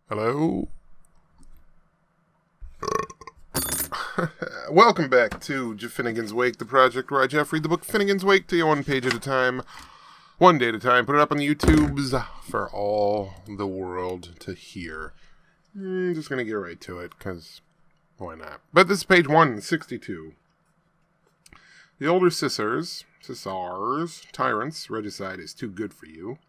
Hello? Welcome back to Finnegan's Wake, the project where I, Jeff, read the book Finnegan's Wake to you one page at a time, one day at a time, put it up on the YouTubes for all the world to hear. Just gonna get right to it, because why not? But this is page 162. The older Sissars, tyrants, regicide is too good for you,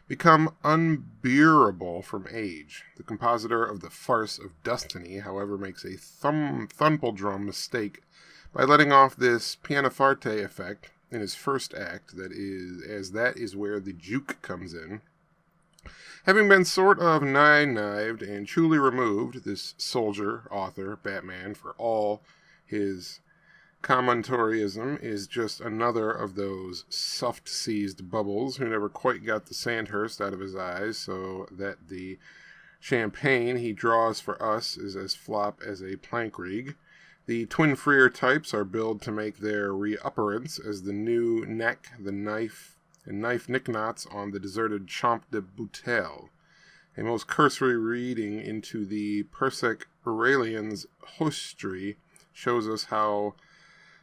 become unbearable from age. The compositor of the farce of destiny, however, makes a thumpledrum mistake by letting off this pianoforte effect in his first act, that is where the juke comes in. Having been sort of nine-knived and truly removed, this soldier, author, Batman, for all his commentaryism, is just another of those soft-seized bubbles who never quite got the Sandhurst out of his eyes, so that the champagne he draws for us is as flop as a plank rig. The twin Freer types are billed to make their reappearance as the new neck, the knife, and knife knickknocks on the deserted Champ de Bouteille. A most cursory reading into the Persec Aurelian's history shows us how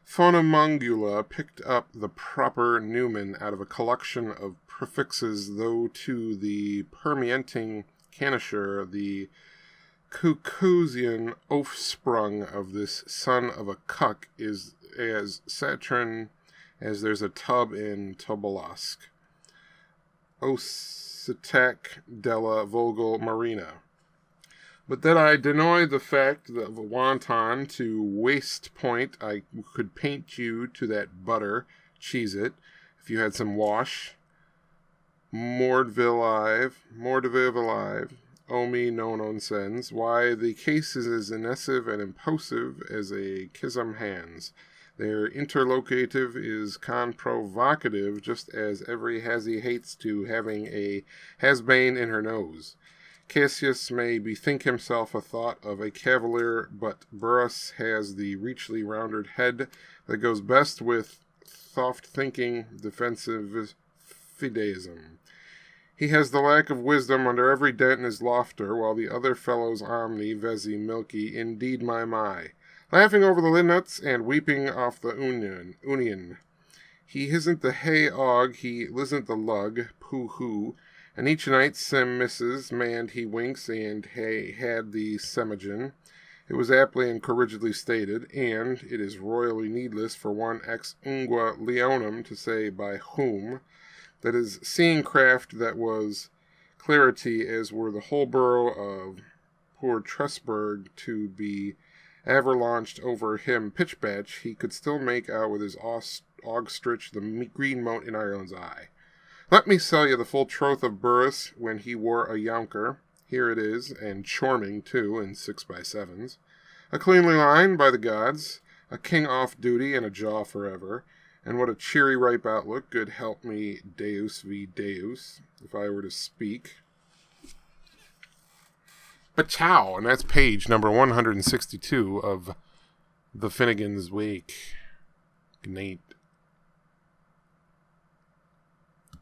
Phonamongula picked up the proper Newman out of a collection of prefixes, though to the permeating canisher, the Caucasian offsprung of this son of a cuck is as saturn as there's a tub in Tobolsk. Ocetek della Vogel Marina. But that I deny the fact that of a wanton to waist point, I could paint you to that butter, cheese it, if you had some wash. Mordeville alive, oh me no nonsense. Why, the case is as inessive and impulsive as a kism hands. Their interlocutive is conprovocative, just as every hazy hates to having a hasbane in her nose. Cassius may bethink himself a thought of a cavalier, but Burrus has the richly rounded head that goes best with soft-thinking defensive fideism. He has the lack of wisdom under every dent in his lofter, while the other fellow's omni, vesi, milky, indeed my, laughing over the linnuts and weeping off the union. He isn't the hay-og, he lisn't the lug, pooh-hoo, and each night Sim misses, manned he winks, and had the semagen. It was aptly and corrigidly stated, and it is royally needless for one ex ungua leonum to say by whom, that his seeing craft that was clarity as were the whole borough of poor Tressburg to be aver-launched over him pitchbatch, he could still make out with his ogstrich the green mote in Ireland's eye. Let me sell you the full troth of Burrus when he wore a younker. Here it is, and charming, too, in 6x7s. A cleanly line, by the gods, a king off duty and a jaw forever. And what a cheery, ripe outlook, good help me, Deus v. Deus, if I were to speak. But chow, and that's page number 162 of The Finnegan's Wake. Good night.